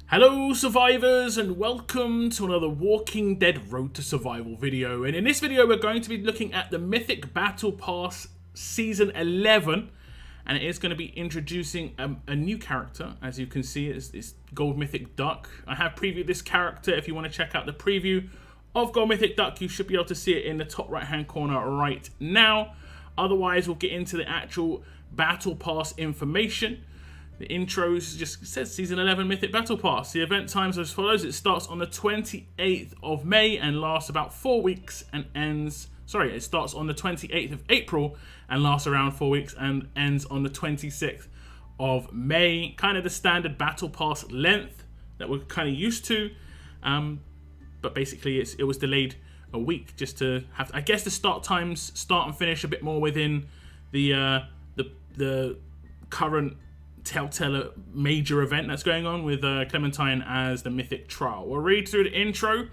Hello survivors and welcome to another Walking Dead Road to Survival video, and in this video we're going to be looking at the Mythic Battle Pass Season 11, and it is going to be introducing a new character. As you can see, it's Gold Mythic Duck. I have previewed this character. If you want to check out the preview of Gold Mythic Duck, you should be able to see it in the top right hand corner right now. Otherwise we'll get into the actual Battle Pass information. The intro just says Season 11 Mythic Battle Pass. The event times as follows. It starts on the 28th of May and lasts about 4 weeks and ends... Sorry, it starts on the 28th of April and lasts around 4 weeks and ends on the 26th of May. Kind of the standard Battle Pass length that we're kind of used to. But basically it was delayed a week just to have... I guess the start times start and finish a bit more within the current Telltale major event that's going on with Clementine as the Mythic Trial. We'll read through the intro,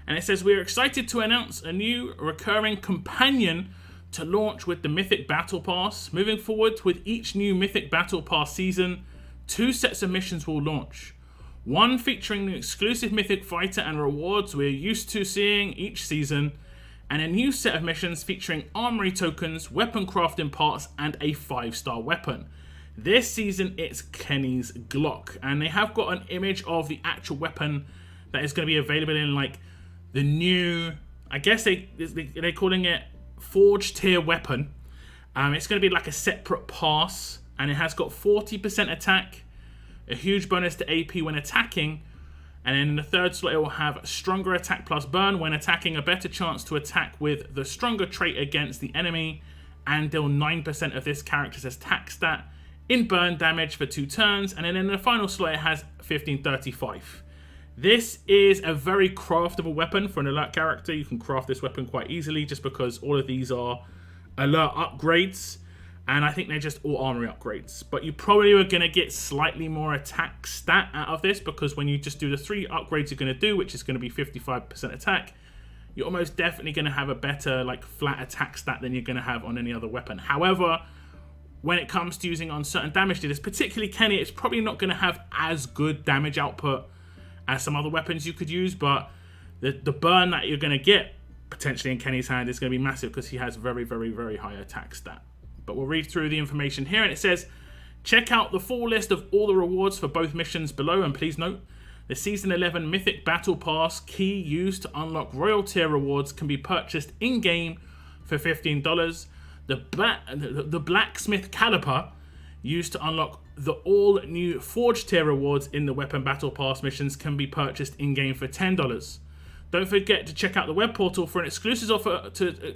and it says, "We are excited to announce a new recurring companion to launch with the Mythic Battle Pass. Moving forward, with each new Mythic Battle Pass season, 2 sets of missions will launch. One featuring the exclusive Mythic Fighter and rewards we're used to seeing each season, and a new set of missions featuring armory tokens, weapon crafting parts, and a 5-star weapon. This season, it's Kenny's Glock, and they have got an image of the actual weapon that is going to be available in like the new, I guess they're calling it Forge tier weapon. It's going to be like a separate pass, and it has got 40% attack, a huge bonus to AP when attacking, and then in the third slot it will have stronger attack plus burn when attacking, a better chance to attack with the stronger trait against the enemy, and deal 9% of this character's attack stat in burn damage for 2 turns, and then in the final slot it has 1535. This is a very craftable weapon for an alert character. You can craft this weapon quite easily just because all of these are alert upgrades, and I think they're just all armory upgrades. But you probably are going to get slightly more attack stat out of this, because when you just do the 3 upgrades you're going to do, which is going to be 55% attack, you're almost definitely going to have a better like flat attack stat than you're going to have on any other weapon. However, when it comes to using on certain damage dealers, particularly Kenny, it's probably not going to have as good damage output as some other weapons you could use, but the burn that you're going to get potentially in Kenny's hand is going to be massive because he has very, very, very high attack stat. But we'll read through the information here, and it says, check out the full list of all the rewards for both missions below, and please note, the Season 11 Mythic Battle Pass key used to unlock Royal Tier rewards can be purchased in-game for $15. The Blacksmith Caliper used to unlock the all-new Forge tier rewards in the Weapon Battle Pass missions can be purchased in-game for $10. Don't forget to check out the web portal for an exclusive offer to...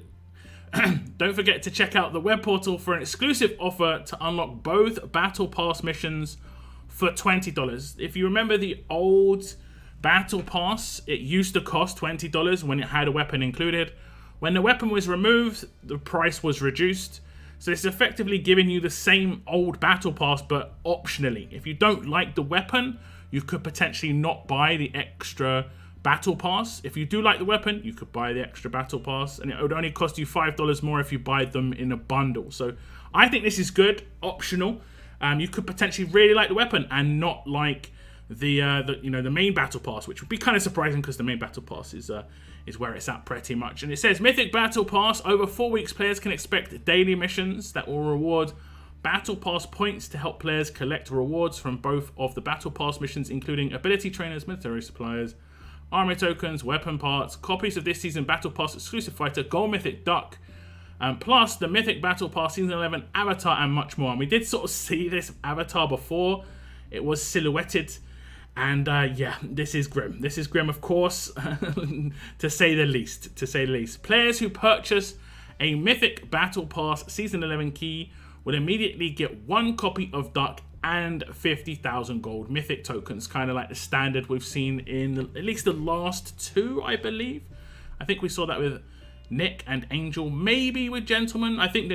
Don't forget to check out the web portal for an exclusive offer to unlock both Battle Pass missions for $20. If you remember the old Battle Pass, it used to cost $20 when it had a weapon included. When the weapon was removed, the price was reduced. So it's effectively giving you the same old Battle Pass, but optionally. If you don't like the weapon, you could potentially not buy the extra Battle Pass. If you do like the weapon, you could buy the extra Battle Pass, and it would only cost you $5 more if you buy them in a bundle. So I think this is good, optional. You could potentially really like the weapon and not like the main Battle Pass, which would be kind of surprising because the main Battle Pass is where it's at pretty much. And it says, Mythic Battle Pass, over 4 weeks players can expect daily missions that will reward Battle Pass points to help players collect rewards from both of the Battle Pass missions, including ability trainers, military suppliers, armor tokens, weapon parts, copies of this season Battle Pass exclusive fighter, Gold Mythic Duck, plus the Mythic Battle Pass Season 11 avatar, and much more. And we did sort of see this avatar before. It was silhouetted. And yeah, this is grim. This is grim, of course, to say the least. Players who purchase a Mythic Battle Pass Season 11 key will immediately get 1 copy of Duck and 50,000 gold Mythic tokens. Kind of like the standard we've seen in at least the last 2, I believe. I think we saw that with Nick and Angel, maybe with Gentleman. I think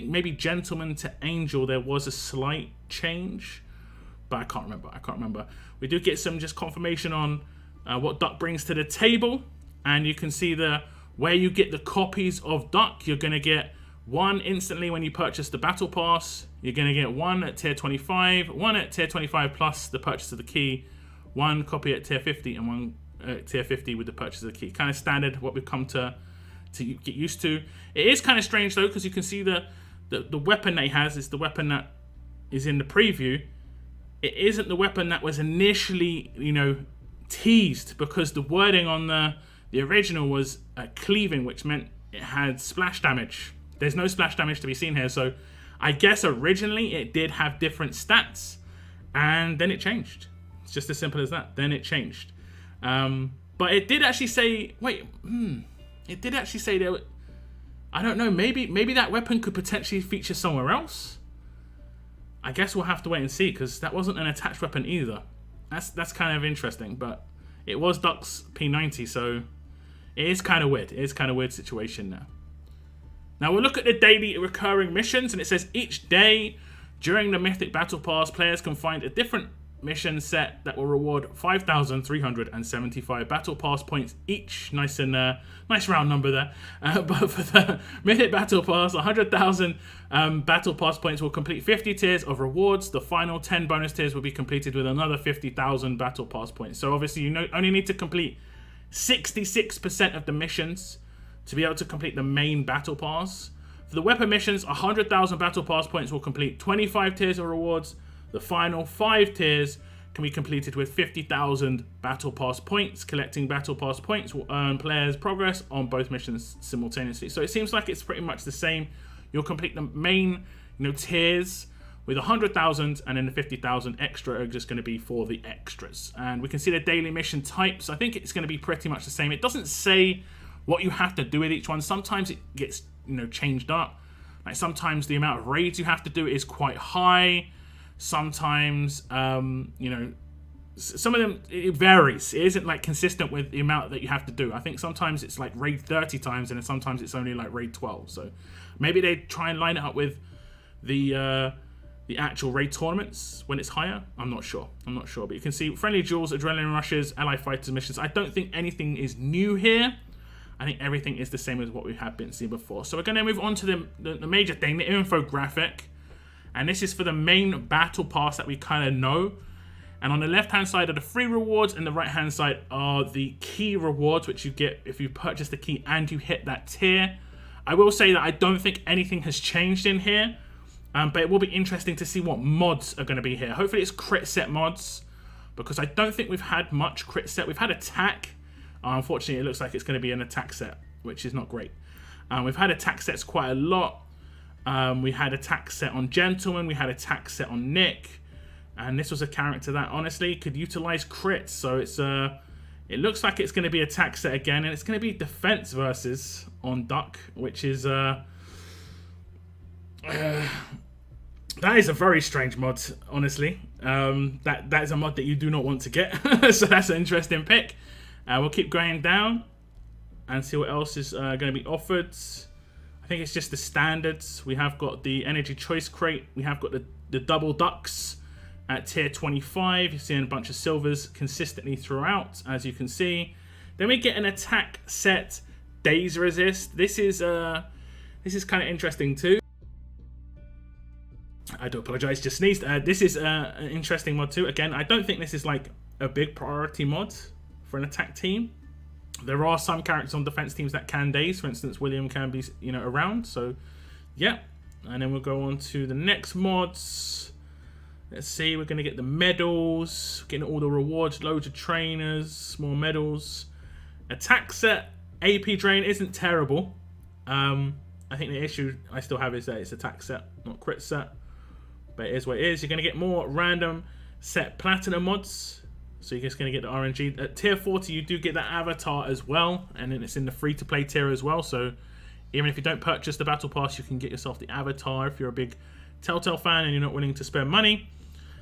maybe Gentleman to Angel there was a slight change. But I can't remember. We do get some just confirmation on what Duck brings to the table, and you can see where you get the copies of Duck. You're going to get one instantly when you purchase the Battle Pass. You're going to get one at tier 25, one at tier 25 plus the purchase of the key, one copy at tier 50, and one at tier 50 with the purchase of the key. Kind of standard, what we've come to get used to. It is kind of strange though, because you can see the weapon that he has is the weapon that is in the preview. It isn't the weapon that was initially, teased, because the wording on the original was cleaving, which meant it had splash damage. There's no splash damage to be seen here, so I guess originally it did have different stats, and then it changed. It's just as simple as that. Then it changed. But it did actually say, it did actually say there, I don't know, maybe that weapon could potentially feature somewhere else? I guess we'll have to wait and see, because that wasn't an attached weapon either. That's kind of interesting, but it was Duck's P90, so it is kind of weird. It is kind of weird situation now. Now we'll look at the daily recurring missions, and it says each day during the Mythic Battle Pass, players can find a different mission set that will reward 5,375 Battle Pass points each. Nice round number there. But for the Mythic Battle Pass, 100,000 Battle Pass points will complete 50 tiers of rewards. The final 10 bonus tiers will be completed with another 50,000 Battle Pass points. So obviously you only need to complete 66% of the missions to be able to complete the main Battle Pass. For the weapon missions, 100,000 Battle Pass points will complete 25 tiers of rewards. The final 5 tiers can be completed with 50,000 Battle Pass points. Collecting Battle Pass points will earn players progress on both missions simultaneously. So it seems like it's pretty much the same. You'll complete the main tiers with 100,000, and then the 50,000 extra are just going to be for the extras. And we can see the daily mission types. I think it's going to be pretty much the same. It doesn't say what you have to do with each one. Sometimes it gets changed up. Like sometimes the amount of raids you have to do is quite high. Sometimes, some of them, it varies. It isn't like consistent with the amount that you have to do. I think sometimes it's like raid 30 times, and then sometimes it's only like raid 12. So maybe they try and line it up with the actual raid tournaments when it's higher. I'm not sure. But you can see friendly duels, adrenaline rushes, ally fighters missions. I don't think anything is new here. I think everything is the same as what we have been seeing before. So we're going to move on to the major thing, the infographic. And this is for the main battle pass that we kind of know. And on the left-hand side are the free rewards, and the right-hand side are the key rewards, which you get if you purchase the key and you hit that tier. I will say that I don't think anything has changed in here, but it will be interesting to see what mods are going to be here. Hopefully it's crit set mods, because I don't think we've had much crit set. We've had attack. Unfortunately, it looks like it's going to be an attack set, which is not great. We've had attack sets quite a lot. We had attack set on Gentleman, we had attack set on Nick, and this was a character that honestly could utilize crits. So it looks like it's going to be attack set again, and it's going to be defense versus on Duck, which is that is a very strange mod, honestly. That is a mod that you do not want to get. So that's an interesting pick. We'll keep going down and see what else is going to be offered. I think it's just the standards. We have got the energy choice crate. We have got the double ducks at tier 25. You're seeing a bunch of silvers consistently throughout, as you can see. Then we get an attack set daze resist. This is kind of interesting too. I do apologize, just sneezed. This is an interesting mod too. Again, I don't think this is like a big priority mod for an attack team. There are some characters on defense teams that can daze. For instance, William can be, around. So, yeah. And then we'll go on to the next mods. Let's see. We're going to get the medals. Getting all the rewards. Loads of trainers. More medals. Attack set. AP drain isn't terrible. I think the issue I still have is that it's attack set, not crit set. But it is what it is. You're going to get more random set platinum mods. So you're just going to get the RNG. At tier 40, you do get that avatar as well. And then it's in the free-to-play tier as well. So even if you don't purchase the Battle Pass, you can get yourself the avatar if you're a big Telltale fan and you're not willing to spend money.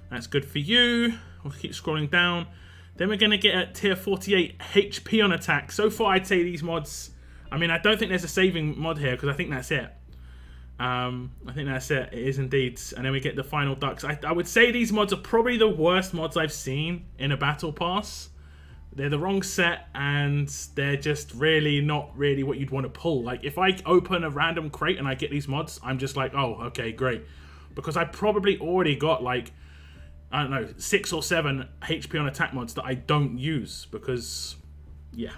That's good for you. We'll keep scrolling down. Then we're going to get at tier 48 HP on attack. So far, I'd say these mods... I mean, I don't think there's a saving mod here because I think that's it. I think that's it. It is indeed. And then we get the final ducks. I would say these mods are probably the worst mods I've seen in a battle pass. They're the wrong set, and they're just really not really what you'd want to pull. Like, if I open a random crate and I get these mods, I'm just like, oh, okay, great. Because I probably already got, like, I don't know, 6 or 7 HP on attack mods that I don't use. Because, yeah,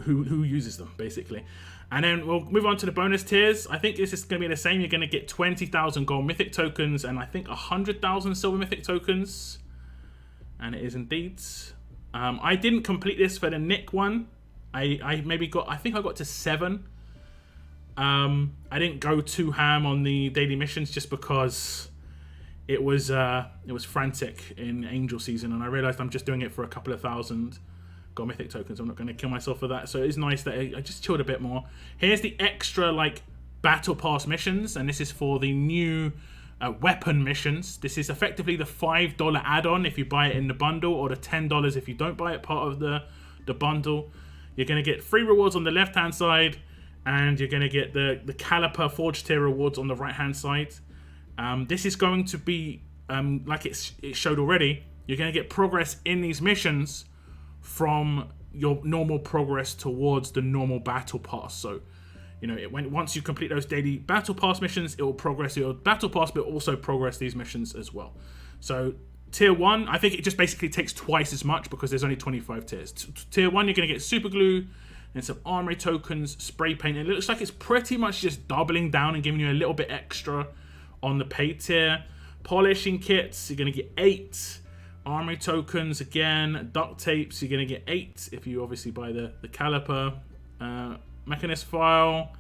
who uses them, basically. And then we'll move on to the bonus tiers. I think this is going to be the same. You're going to get 20,000 gold mythic tokens and I think 100,000 silver mythic tokens. And it is indeed. I didn't complete this for the Nick one. I think I got to 7. I didn't go too ham on the daily missions just because it was frantic in Angel season, and I realized I'm just doing it for a couple of thousand gold mythic tokens. I'm not going to kill myself for that, so it is nice that I just chilled a bit more. Here's the extra like battle pass missions, and this is for the new weapon missions. This is effectively the $5 add-on if you buy it in the bundle, or the $10 if you don't buy it part of the bundle. You're going to get free rewards on the left hand side, and you're going to get the caliper forge tier rewards on the right hand side. This is going to be like it showed already. You're going to get progress in these missions from your normal progress towards the normal battle pass. So you know, once you complete those daily battle pass missions, it will progress your battle pass, but also progress these missions as well. So tier 1, I think it just basically takes twice as much because there's only 25 tiers. Tier 1, you're going to get super glue and some armory tokens, spray paint. It looks like it's pretty much just doubling down and giving you a little bit extra on the paid tier. Polishing kits, you're going to get 8. Armory tokens, again. Duct tapes, you're going to get 8 if you obviously buy the caliper. Mechanist file,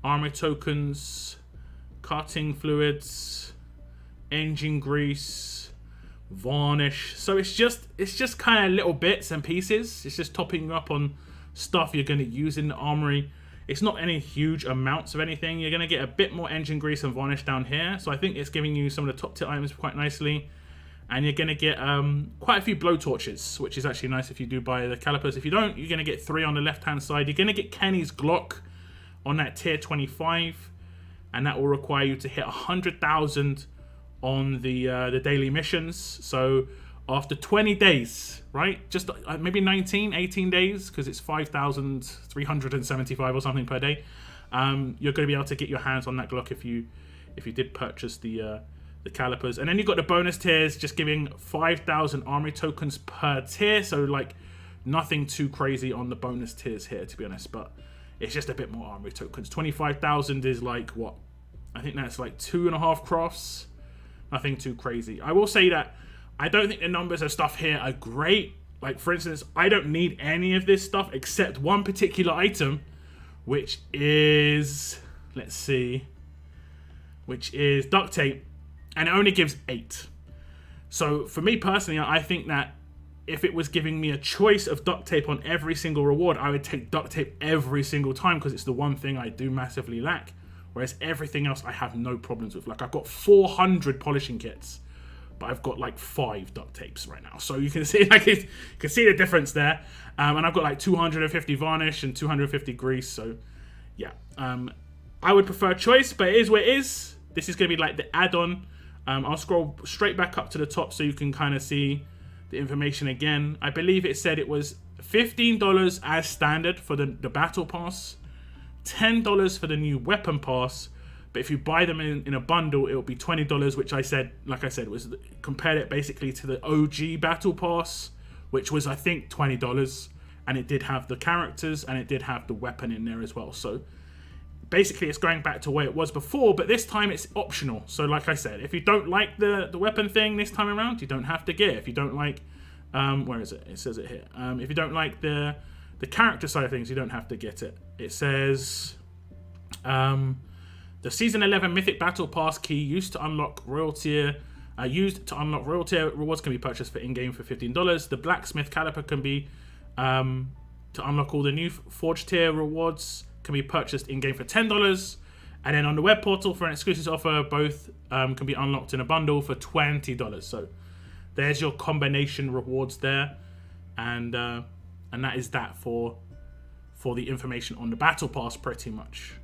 armor tokens, cutting fluids, engine grease, varnish. So it's just kind of little bits and pieces. It's just topping up on stuff you're going to use in the armory. It's not any huge amounts of anything. You're going to get a bit more engine grease and varnish down here. So I think it's giving you some of the top tier items quite nicely. And you're going to get quite a few blowtorches, which is actually nice if you do buy the calipers. If you don't, you're going to get 3 on the left-hand side. You're going to get Kenny's Glock on that tier 25. And that will require you to hit 100,000 on the daily missions. So after 20 days, right? Just maybe 18 days, because it's 5,375 or something per day. You're going to be able to get your hands on that Glock if you did purchase the calipers. And then you've got the bonus tiers just giving 5,000 armory tokens per tier, so like nothing too crazy on the bonus tiers here, to be honest, but it's just a bit more armory tokens. 25,000 is like what? I think that's like 2.5 crafts. Nothing too crazy. I will say that I don't think the numbers of stuff here are great. Like, for instance, I don't need any of this stuff except one particular item, which is, let's see, which is duct tape. And it only gives 8. So for me personally, I think that if it was giving me a choice of duct tape on every single reward, I would take duct tape every single time because it's the one thing I do massively lack. Whereas everything else I have no problems with. Like, I've got 400 polishing kits, but I've got like 5 duct tapes right now. So you can see, like, you can see the difference there. And I've got like 250 varnish and 250 grease. So yeah, I would prefer choice, but it is what it is. This is going to be like the add-on. I'll scroll straight back up to the top so you can kind of see the information again. I believe it said it was $15 as standard for the battle pass, $10 for the new weapon pass, but if you buy them in a bundle, it'll be $20, which I said, like I said, was compared it basically to the OG battle pass, which was I think $20, and it did have the characters and it did have the weapon in there as well. So basically it's going back to where it was before, but this time it's optional. So like I said, if you don't like the weapon thing this time around, you don't have to get it. If you don't like, where is it? It says it here. If you don't like the character side of things, you don't have to get it. It says, the Season 11 Mythic Battle Pass key used to unlock royal tier rewards can be purchased for in-game for $15. The Blacksmith Caliper can be, to unlock all the new Forge tier rewards, can be purchased in-game for $10, and then on the web portal for an exclusive offer, both can be unlocked in a bundle for $20. So there's your combination rewards there, and that is that for the information on the battle pass, pretty much.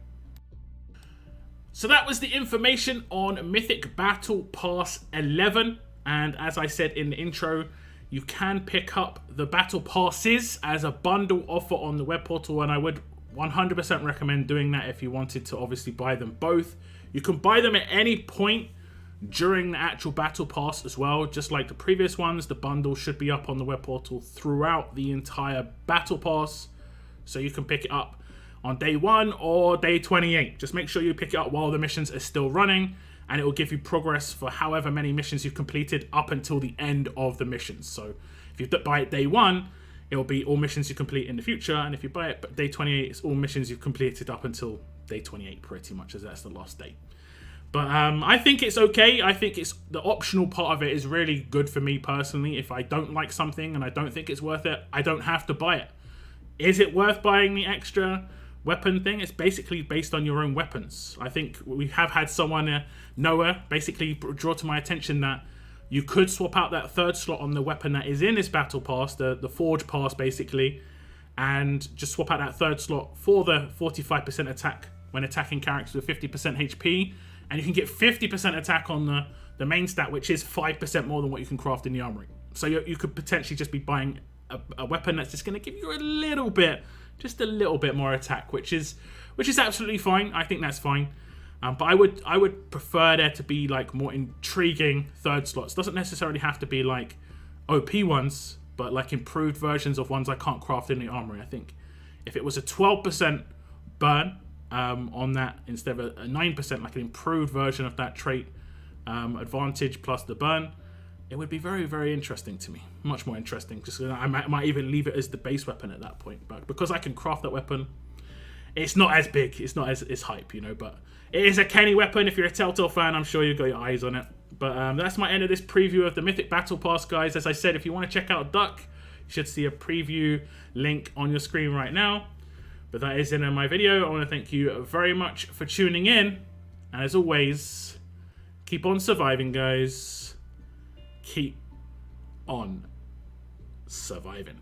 So that was the information on Mythic Battle Pass 11, and as I said in the intro, you can pick up the battle passes as a bundle offer on the web portal, and I would 100% recommend doing that if you wanted to obviously buy them both. You can buy them at any point during the actual battle pass as well. Just like the previous ones, the bundle should be up on the web portal throughout the entire battle pass, so you can pick it up on day 1 or day 28. Just make sure you pick it up while the missions are still running, and it will give you progress for however many missions you've completed up until the end of the missions. So if you buy it day 1, it will be all missions you complete in the future, and if you buy it day 28, it's all missions you've completed up until day 28 pretty much, as that's the last day. But I think it's okay. I think it's the optional part of it is really good for me personally. If I don't like something and I don't think it's worth it, I don't have to buy it. Is it worth buying the extra weapon thing? It's basically based on your own weapons. I think we have had someone, Noah, basically draw to my attention that you could swap out that third slot on the weapon that is in this battle pass, the Forge pass basically, and just swap out that third slot for the 45% attack when attacking characters with 50% HP, and you can get 50% attack on the main stat, which is 5% more than what you can craft in the armory. So you could potentially just be buying a weapon that's just going to give you a little bit more attack, which is absolutely fine. I think that's fine. But I would prefer there to be like more intriguing third slots. Doesn't necessarily have to be like OP ones, but like improved versions of ones I can't craft in the armory. I think if it was a 12% burn on that instead of a 9%, like an improved version of that trait advantage plus the burn, it would be very, very interesting to me. Much more interesting. Just I might even leave it as the base weapon at that point. But because I can craft that weapon, it's not as big. It's not as hype, you know. But it is a Kenny weapon. If you're a Telltale fan, I'm sure you've got your eyes on it. But that's my end of this preview of the Mythic Battle Pass, guys. As I said, if you want to check out Duck, you should see a preview link on your screen right now. But that is it in my video. I want to thank you very much for tuning in. And as always, keep on surviving, guys. Keep on surviving.